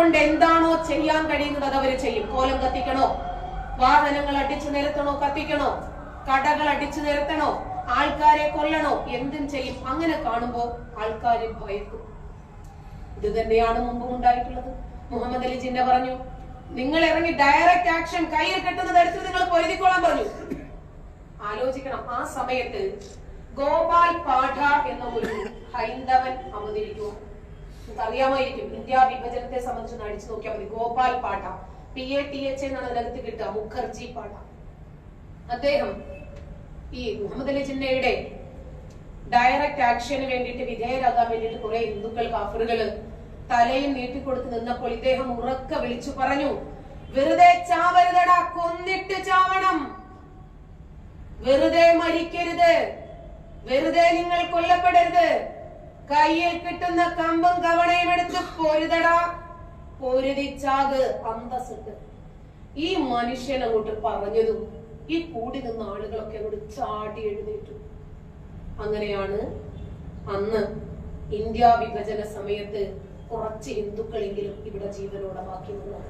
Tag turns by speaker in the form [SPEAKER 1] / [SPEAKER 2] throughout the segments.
[SPEAKER 1] കൊണ്ട് എന്താണോ ചെയ്യാൻ കഴിയുന്നത് അത് അവര് ചെയ്യും. കോലം കത്തിക്കണോ, വാഹനങ്ങൾ അടിച്ചു നിരത്തണോ, കത്തിക്കണോ, കടകൾ അടിച്ചു നിരത്തണോ, ആൾക്കാരെ കൊല്ലണോ, എന്തും ചെയ്യും. അങ്ങനെ കാണുമ്പോ ആൾക്കാരെ ഭയക്കും. ഇത് തന്നെയാണ് മുമ്പും ഉണ്ടായിട്ടുള്ളത്. മുഹമ്മദ് അലി ജിന്ന പറഞ്ഞു, നിങ്ങൾ ഇറങ്ങി ഡയറക്റ്റ് ആക്ഷൻ, കയ്യിൽ കെട്ടുന്നത് എടുത്ത് നിങ്ങൾ പൊരുതിക്കോളാൻ പറഞ്ഞു. ആലോചിക്കണം, ആ സമയത്ത് ഗോപാൽ പാഠ എന്ന ഒരു ഹൈന്ദവൻ അവതരിക്കുമോ? അറിയാമായിരിക്കും. ഇന്ത്യ വിഭജനത്തെ സംബന്ധിച്ച് അടിച്ചു നോക്കിയാൽ മതി. ഗോപാൽ പാഠ, PATH എന്നാണ് അതിനകത്ത് കിട്ടുക, മുഖർജി പാഠ. അദ്ദേഹം ഈ മുഹമ്മദ് അലി ജിന്നയുടെ ഡയറക്റ്റ് ആക്ഷന് വേണ്ടിയിട്ട് വിധേയരാകാൻ വേണ്ടിയിട്ട് കുറെ ഹിന്ദുക്കൾ കാഫറുകള് തലയും നീട്ടിക്കൊടുത്ത് നിന്നപ്പോൾ ഇദ്ദേഹം ഉറക്കെ വിളിച്ചു പറഞ്ഞു, വെറുതെ ചാവരുതടാ, കൊന്നിട്ട് ചാവണം, വെറുതെ മരിക്കരുത്, വെറുതെ നിങ്ങൾ കൊല്ലപ്പെടരുത്, കയ്യിൽ കിട്ടുന്ന കമ്പും കവണയും എടുത്ത് പൊരുതടാ, പൊരുതിച്ചാക്, അന്തസ്സിട്ട്. ഈ മനുഷ്യൻ അങ്ങോട്ട് പറഞ്ഞതും ഈ കൂടി നിന്ന ആളുകളൊക്കെ അങ്ങോട്ട് ചാടി എഴുന്നേറ്റു. അങ്ങനെയാണ് അന്ന് ഇന്ത്യ വിഭജന സമയത്ത് കുറച്ച് ഹിന്ദുക്കളെങ്കിലും ഇവിടെ ജീവനോടെ ബാക്കി നിന്നത്.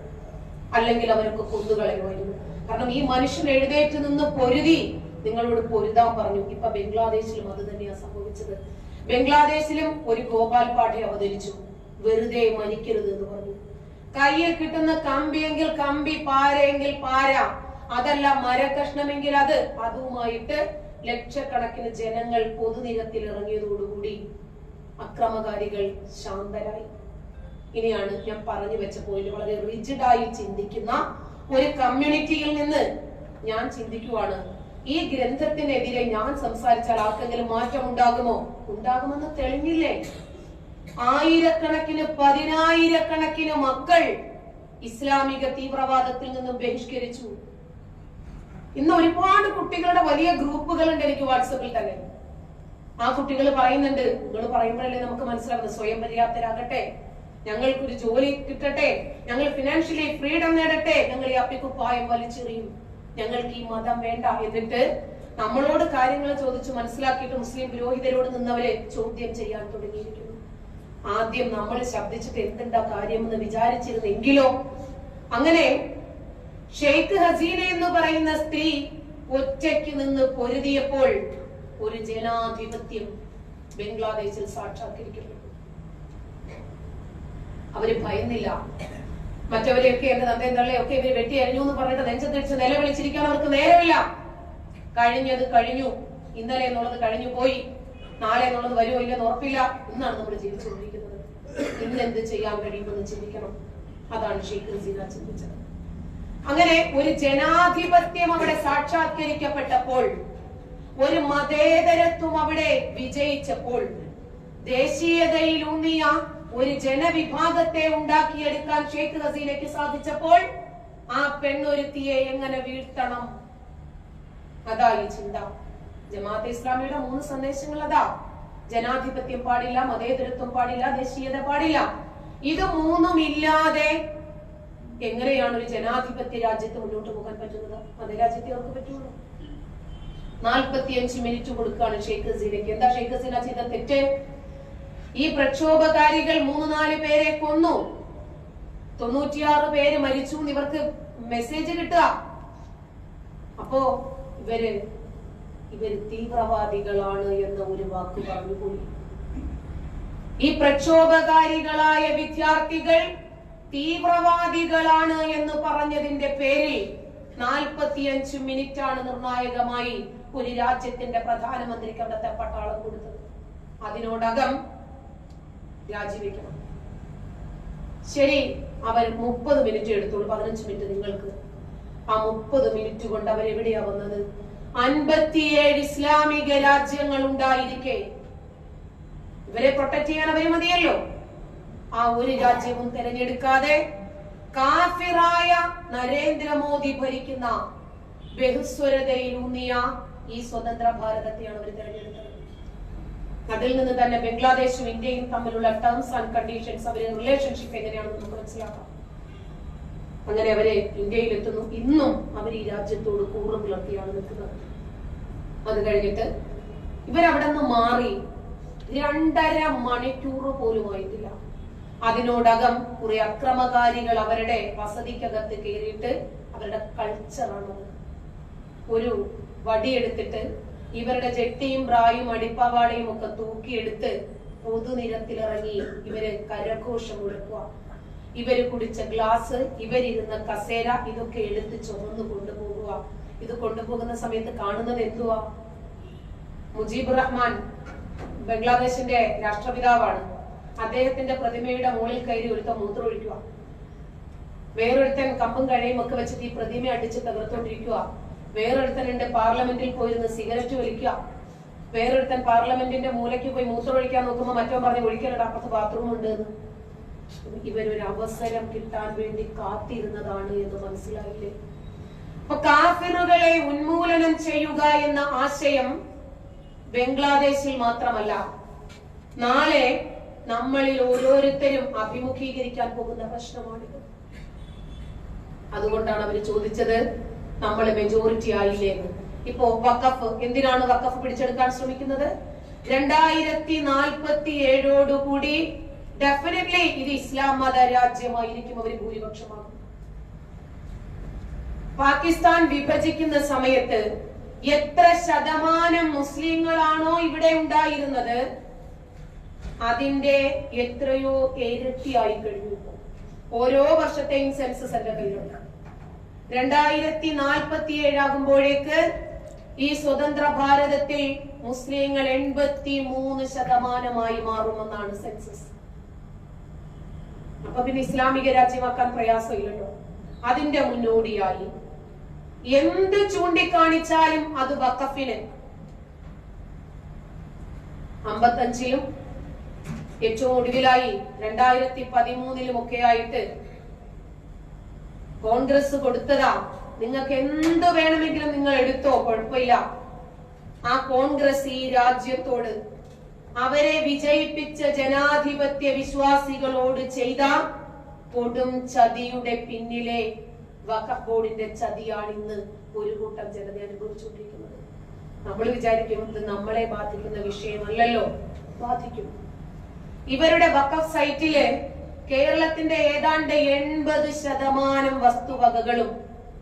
[SPEAKER 1] അല്ലെങ്കിൽ അവരൊക്കെ കൊന്നുകളയുമായിരുന്നു. കാരണം ഈ മനുഷ്യൻ എഴുന്നേറ്റ് നിന്ന് പൊരുതി നിങ്ങളോട് പൊരുതാൻ പറഞ്ഞു. ഇപ്പൊ ബംഗ്ലാദേശിലും അത് തന്നെയാ സംഭവിച്ചത്. ബംഗ്ലാദേശിലും ഒരു ഗോപാൽ പാഠ അവതരിച്ചു, വെറുതെ മരിക്കരുത് എന്ന് പറഞ്ഞു. കയ്യിൽ കിട്ടുന്ന കമ്പിയെങ്കിൽ കമ്പി, പാരയെങ്കിൽ പാര, അതല്ല മരകഷ്ണമെങ്കിൽ അത്, അതുമായിട്ട് ലക്ഷക്കണക്കിന് ജനങ്ങൾ പൊതുനിരത്തിൽ ഇറങ്ങിയതോടുകൂടി അക്രമകാരികൾ ശാന്തരായി. ഇനിയാണ് ഞാൻ പറഞ്ഞു വെച്ച പോയിന്റ്. വളരെ റിജിഡായി ചിന്തിക്കുന്ന ഒരു കമ്മ്യൂണിറ്റിയിൽ നിന്ന് ഞാൻ ചിന്തിക്കുവാണ്, ഈ ഗ്രന്ഥത്തിനെതിരെ ഞാൻ സംസാരിച്ചാൽ ആർക്കെങ്കിലും മാറ്റം ഉണ്ടാകുമോ? ഉണ്ടാകുമെന്ന് തെളിഞ്ഞില്ലേ? ആയിരക്കണക്കിന്, പതിനായിരക്കണക്കിന് മക്കൾ ഇസ്ലാമിക തീവ്രവാദത്തിൽ നിന്നും ബഹിഷ്കരിച്ചു. ഇന്ന് ഒരുപാട് കുട്ടികളുടെ വലിയ ഗ്രൂപ്പുകളുണ്ട് എനിക്ക് വാട്സപ്പിൽ തന്നെ. ആ കുട്ടികൾ പറയുന്നുണ്ട്, നിങ്ങൾ പറയുമ്പോഴല്ലേ നമുക്ക് മനസ്സിലാവുന്നത്, സ്വയം പര്യാപ്തരാകട്ടെ, ഞങ്ങൾക്കൊരു ജോലി കിട്ടട്ടെ, ഞങ്ങൾ ഫിനാൻഷ്യലി ഫ്രീഡം നേടട്ടെ, ഞങ്ങൾ ഈ അപ്പിക്കുപ്പായം വലിച്ചെറിയും, ഞങ്ങൾക്ക് ഈ മതം വേണ്ട. എന്നിട്ട് നമ്മളോട് കാര്യങ്ങൾ ചോദിച്ചു മനസ്സിലാക്കിയിട്ട് മുസ്ലിം പുരോഹിതരോട് നിന്നവരെ ചോദ്യം ചെയ്യാൻ തുടങ്ങിയിരിക്കുന്നു. ആദ്യം നമ്മൾ ശബ്ദിച്ചിട്ട് എന്തെന്താ കാര്യമെന്ന് വിചാരിച്ചിരുന്നെങ്കിലോ. അങ്ങനെ ഷെയ്ഖ് ഹസീന എന്ന് പറയുന്ന സ്ത്രീ ഒറ്റയ്ക്ക് നിന്ന് പൊരുതിയപ്പോൾ ഒരു ജനാധിപത്യം ബംഗ്ലാദേശിൽ സാക്ഷാത്കരിക്കപ്പെട്ടു. അവര് ഭയന്നില്ല. മറ്റവരെയൊക്കെ എന്റെ തന്തയും തള്ളയൊക്കെ ഇവര് വെട്ടി അരിഞ്ഞു എന്ന് പറഞ്ഞിട്ട് നെഞ്ചത്തിടിച്ച് നിലവിളിച്ചിരിക്കാൻ അവർക്ക് നേരമില്ല. കഴിഞ്ഞത് കഴിഞ്ഞു. ഇന്നലെ എന്നുള്ളത് കഴിഞ്ഞു പോയി. നാളെ എന്നുള്ളത് വരുമോ ഇല്ലെന്ന് ഉറപ്പില്ല. ഇന്നാണ് നമ്മൾ ജീവിച്ചുകൊണ്ടിരിക്കുന്നത്. ഇന്ന് എന്ത് ചെയ്യാൻ കഴിയുമെന്ന് ചിന്തിക്കണം. അതാണ് ഷെയ്ഖ് ഹസീന ചിന്തിച്ചത്. അങ്ങനെ ഒരു ജനാധിപത്യം അവിടെ സാക്ഷാത്കരിക്കപ്പെട്ടപ്പോൾ, ഒരു മതേതരത്വം അവിടെ വിജയിച്ചപ്പോൾ, ദേശീയതയിലൂന്നിയ ഒരു ജനവിഭാഗത്തെ ഉണ്ടാക്കിയെടുക്കാൻ ഷെയ്ഖ് ഹസീനയ്ക്ക് സാധിച്ചപ്പോൾ ആ പെണ്ണൊരുത്തിയെ എങ്ങനെ വീഴ്ത്തണം, അതാ ഈ ചിന്ത. ജമാഅത്തെ ഇസ്ലാമിയുടെ 3 സന്ദേശങ്ങൾ അതാ. ജനാധിപത്യം പാടില്ല, മതേതരത്വം പാടില്ല, ദേശീയത പാടില്ല. ഇത് 3ഉം ഇല്ലാതെ എങ്ങനെയാണ് ഒരു ജനാധിപത്യ രാജ്യത്ത് മുന്നോട്ട് പോകാൻ പറ്റുന്നത്? മതരാജ്യത്തെ അവർക്ക് പറ്റുള്ളൂ. 45 മിനിറ്റ് കൊടുക്കുകയാണ് ഷെയ്ഖ് ഹസീനയ്ക്ക്. എന്താ ഷെയ്ഖ് ഹസീന ചെയ്ത തെറ്റ്? ഈ പ്രക്ഷോഭകാരികൾ 3-4 പേരെ കൊന്നു, 96 പേര് മരിച്ചു എന്ന് ഇവർക്ക് മെസ്സേജ് കിട്ടുക. അപ്പോ ഇവര് തീവ്രവാദികളാണ് എന്ന ഒരു വാക്ക് പറഞ്ഞുപോയി. ഈ പ്രക്ഷോഭകാരികളായ വിദ്യാർത്ഥികൾ തീവ്രവാദികളാണ് എന്ന് പറഞ്ഞതിന്റെ പേരിൽ 45 മിനിറ്റാണ് നിർണായകമായി ഒരു രാജ്യത്തിന്റെ പ്രധാനമന്ത്രിക്ക് അവിടുത്തെ പട്ടാളം കൊടുത്തത്. അതിനോടകം രാജിവെക്കണം. ശരി, അവർ 30 മിനിറ്റ് എടുത്തോളൂ, 15 മിനിറ്റ് നിങ്ങൾക്ക്. ആ 30 മിനിറ്റ് കൊണ്ട് അവരെവിടെയാ വന്നത്? 57 ഇസ്ലാമിക രാജ്യങ്ങൾ ഉണ്ടായിരിക്കെ ഇവരെ പ്രൊട്ടക്ട് ചെയ്യാൻ അവര് മതിയല്ലോ. ആ ഒരു രാജ്യവും തിരഞ്ഞെടുക്കാതെ കാഫിറായ നരേന്ദ്രമോദി ഭരിക്കുന്ന ബഹുസ്വരതയിലൂന്നിയ ഈ സ്വതന്ത്ര ഭാരതത്തെയാണ് അവർ തിരഞ്ഞെടുത്തത്. അതിൽ നിന്ന് തന്നെ ബംഗ്ലാദേശും ഇന്ത്യയും തമ്മിലുള്ള ടേംസ് ആൻഡ് കണ്ടീഷൻസ്, അവരുടെ റിലേഷൻഷിപ്പ് എങ്ങനെയാണെന്ന് നമുക്ക് മനസ്സിലാക്കാം. അങ്ങനെ അവരെ ഇന്ത്യയിൽ എത്തുന്നു. ഇന്നും അവർ ഈ രാജ്യത്തോട് കൂറ് പുലർത്തിയാണ് നിൽക്കുന്നത്. അത് കഴിഞ്ഞിട്ട് ഇവരവിടെ നിന്ന് മാറി 2.5 മണിക്കൂർ പോലും ആയിട്ടില്ല. അതിനോടകം കുറെ അക്രമകാരികൾ അവരുടെ വസതിക്കകത്ത് കയറിയിട്ട് അവരുടെ കൾച്ചറാണത്. ഒരു വടിയെടുത്തിട്ട് ഇവരുടെ ജെട്ടിയും ബ്രായും അടിപ്പാവാടയും ഒക്കെ തൂക്കിയെടുത്ത് പൊതുനിരത്തിലിറങ്ങി ഇവര് കരഘോഷം മുഴക്കുക. ഇവര് കുടിച്ച ഗ്ലാസ്, ഇവരിരുന്ന കസേര, ഇതൊക്കെ എടുത്ത് ചുമന്നു കൊണ്ടുപോകുക. ഇത് കൊണ്ടുപോകുന്ന സമയത്ത് കാണുന്നത് എന്തുവാ? മുജീബുർ റഹ്മാൻ ബംഗ്ലാദേശിന്റെ രാഷ്ട്രപിതാവാണ്. അദ്ദേഹത്തിന്റെ പ്രതിമയുടെ മുകളിൽ കയറി ഒരുത്തൻ മൂത്രമൊഴിക്കുക. വേറൊരുത്തൻ കമ്പും കഴിയും ഒക്കെ വെച്ചിട്ട് ഈ പ്രതിമ അടിച്ച് തകർത്തോണ്ടിരിക്കുക. വേറൊരുത്തനുണ്ട് പാർലമെന്റിൽ പോയിരുന്ന് സിഗരറ്റ് വലിക്കുക. വേറൊരുത്തൻ പാർലമെന്റിന്റെ മൂലയ്ക്ക് പോയി മൂത്രമൊഴിക്കാൻ നോക്കുമ്പോ മറ്റോ പറഞ്ഞ് ഒഴിക്കലട അപ്പുറത്ത് ബാത്റൂം ഉണ്ട് എന്ന്. ഇവരൊരു അവസരം കിട്ടാൻ വേണ്ടി കാത്തിരുന്നതാണ് എന്ന് മനസ്സിലായില്ലേ? അപ്പൊ കാഫിറുകളെ ഉന്മൂലനം ചെയ്യുക എന്ന ആശയം ബംഗ്ലാദേശിൽ മാത്രമല്ല, നാളെ നമ്മളിൽ ഓരോരുത്തരും അഭിമുഖീകരിക്കാൻ പോകുന്ന പ്രശ്നമാണിത്. അതുകൊണ്ടാണ് അവർ ചോദിച്ചത് നമ്മൾ മെജോറിറ്റി ആയില്ലേ എന്ന്. ഇപ്പോ വഖഫ്, എന്തിനാണ് വഖഫ് പിടിച്ചെടുക്കാൻ ശ്രമിക്കുന്നത്? 2047 ഡെഫിനറ്റ്ലി ഇത് ഇസ്ലാം മത രാജ്യമായിരിക്കും, അവർ ഭൂരിപക്ഷമാകും. പാകിസ്ഥാൻ വിഭജിക്കുന്ന സമയത്ത് എത്ര ശതമാനം മുസ്ലിങ്ങളാണോ ഇവിടെ ഉണ്ടായിരുന്നത് അതിന്റെ എത്രയോ ഇരട്ടിയായി കഴിഞ്ഞു. ഓരോ വർഷത്തെയും സെൻസസ് എന്റെ കയ്യിലുണ്ട്. 2047 ആകുമ്പോഴേക്ക് ഈ സ്വതന്ത്ര ഭാരതത്തിൽ മുസ്ലിങ്ങൾ 83% മാറുമെന്നാണ് സെൻസസ്. അപ്പൊ പിന്നെ ഇസ്ലാമിക രാജ്യമാക്കാൻ പ്രയാസമില്ലല്ലോ. അതിന്റെ മുന്നോടിയായി എന്ത് ചൂണ്ടിക്കാണിച്ചാലും അത് വഖഫിന് 55-ലും ഏറ്റവും ഒടുവിലായി 2013-ലും ഒക്കെ ആയിട്ട് കോൺഗ്രസ് കൊടുത്തതാ. നിങ്ങൾക്ക് എന്ത് വേണമെങ്കിലും നിങ്ങൾ എടുത്തോ, കുഴപ്പമില്ല. ആ കോൺഗ്രസ് ഈ രാജ്യത്തോട്, അവരെ വിജയിപ്പിച്ച ജനാധിപത്യ വിശ്വാസികളോട് ചെയ്ത കൊടും ചതിയുടെ പിന്നിലെ വഖഫ് ബോർഡിന്റെ ചതിയാണ് ഇന്ന് ഒരു കൂട്ടം ജനത അനുഭവിച്ചുകൊണ്ടിരിക്കുന്നത്. നമ്മൾ വിചാരിക്കും ഇത് നമ്മളെ ബാധിക്കുന്ന വിഷയമല്ലല്ലോ. ബാധിക്കും. ഇവരുടെ വഖഫ് സൈറ്റില് കേരളത്തിന്റെ ഏതാണ്ട് 80% വസ്തുവകകളും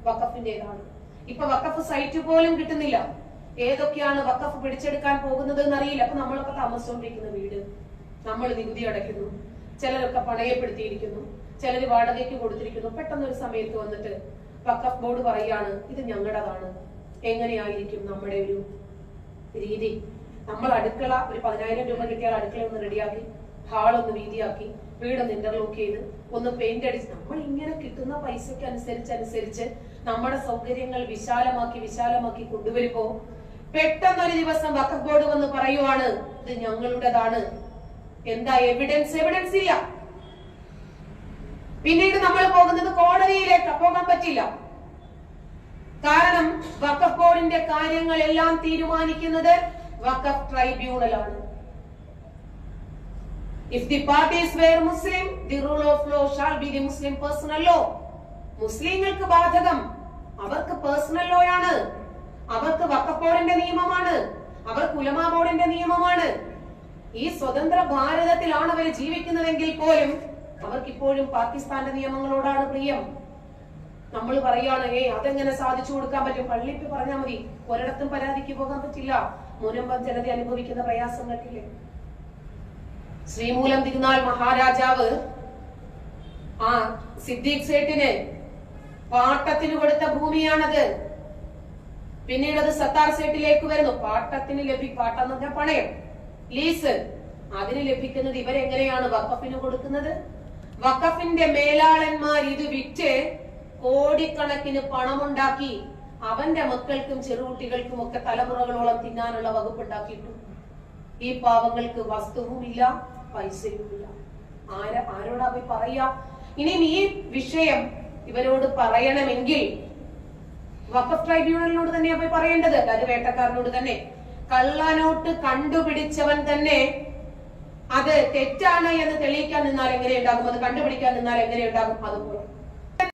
[SPEAKER 1] വഖഫിന്റേതാണ്. ഇപ്പൊ വഖഫ് സൈറ്റ് പോലും കിട്ടുന്നില്ല. ഏതൊക്കെയാണ് വഖഫ് പിടിച്ചെടുക്കാൻ പോകുന്നത് എന്നറിയില്ല. അപ്പൊ നമ്മളൊക്കെ താമസിച്ചുകൊണ്ടിരിക്കുന്ന വീട് നമ്മൾ നികുതി അടയ്ക്കുന്നു, ചിലരൊക്കെ പണയപ്പെടുത്തിയിരിക്കുന്നു, ചിലര് വാടകയ്ക്ക് കൊടുത്തിരിക്കുന്നു. പെട്ടെന്നൊരു സമയത്ത് വന്നിട്ട് വഖഫ് ബോർഡ് പറയാണ് ഇത് ഞങ്ങളുടേതാണ്. എങ്ങനെയായിരിക്കും നമ്മുടെ ഒരു രീതി? നമ്മൾ അടുക്കള ഒരു 10,000 രൂപ കിട്ടിയാൽ അടുക്കള ഒന്ന് റെഡിയാക്കി, ഹാളൊന്ന് വീതിയാക്കി, വീടൊന്ന് ഇന്റർലോക്ക് ചെയ്ത്, ഒന്ന് പെയിന്റ് അടിച്ച്, നമ്മൾ ഇങ്ങനെ കിട്ടുന്ന പൈസക്ക് അനുസരിച്ച് നമ്മുടെ സൗകര്യങ്ങൾ വിശാലമാക്കി കൊണ്ടുവരുമ്പോ പെട്ടെന്നൊരു ദിവസം വഖഫ് ബോർഡ് വന്ന് പറയുവാണ് ഇത് ഞങ്ങളുടേതാണ്. എന്താ എവിഡൻസ്? എവിഡൻസ് ഇല്ല. പിന്നീട് നമ്മൾ പോകുന്നത് കോടതിയിലേക്ക്. പോകാൻ പറ്റില്ല. കാരണം വഖഫ് ബോർഡിന്റെ കാര്യങ്ങളെല്ലാം തീരുമാനിക്കുന്നത് വഖഫ് ട്രൈബ്യൂണലാണ്. If the parties were Muslim, the rule of law shall be the Muslim personal law. മുസ്ലിങ്ങൾക്ക് ബാധകം അവർക്ക് പേഴ്സണൽ ലോ ആണ്, അവർക്ക് വഖഫ് ബോർഡിന്റെ നിയമമാണ്, അവർക്ക് ഉലമാ ബോർഡിന്റെ നിയമമാണ്. ഈ സ്വതന്ത്ര ഭാരതത്തിലാണ് അവർ ജീവിക്കുന്നതെങ്കിൽ പോലും അവർക്ക് ഇപ്പോഴും പാകിസ്ഥാന്റെ നിയമങ്ങളോടാണ് പ്രിയം. നമ്മൾ പറയാണ് അതെങ്ങനെ സാധിച്ചു കൊടുക്കാൻ പറ്റും? പള്ളിക്ക് പറഞ്ഞാൽ മതി, ഒരിടത്തും പരാതിക്ക് പോകാൻ പറ്റില്ല. മുനമ്പം ജനത അനുഭവിക്കുന്ന പ്രയാസം കണ്ടില്ലേ? ശ്രീമൂലം തിരുനാൾ മഹാരാജാവ് ആ സിദ്ദീഖ് സേട്ടിന് പാട്ടത്തിന് കൊടുത്ത ഭൂമിയാണത്. പിന്നീട് അത് സത്താർ സേട്ടിലേക്ക് വരുന്നു. പാട്ടത്തിന് പാട്ടം എന്ന് പറഞ്ഞാൽ പണയം, ലീസ്. അതിന് ലഭിക്കുന്നത് ഇവരെങ്ങനെയാണ് വഖഫിന് കൊടുക്കുന്നത്? വഖഫിന്റെ മേലാളന്മാർ ഇത് വിറ്റ് കോടിക്കണക്കിന് പണമുണ്ടാക്കി അവന്റെ മക്കൾക്കും ചെറുകുട്ടികൾക്കും ഒക്കെ തലമുറകളോളം തിന്നാനുള്ള വകുപ്പുണ്ടാക്കിയിട്ടു. ഈ പാവങ്ങൾക്ക് വസ്തുവുമില്ല, പൈസയുമില്ല. ആരോടാ പോയി പറയാ? ഇനിയും ഈ വിഷയം ഇവരോട് പറയണമെങ്കിൽ വഖഫ് ട്രൈബ്യൂണലിനോട് തന്നെയാ പോയി പറയേണ്ടത്. അത് വേട്ടക്കാരനോട് തന്നെ. കള്ളനോട്ട് കണ്ടുപിടിച്ചവൻ തന്നെ അത് തെറ്റാണ് എന്ന് തെളിയിക്കാൻ നിന്നാൽ എങ്ങനെയുണ്ടാകും? അത് കണ്ടുപിടിക്കാൻ നിന്നാൽ എങ്ങനെയുണ്ടാകും? അതുപോലെ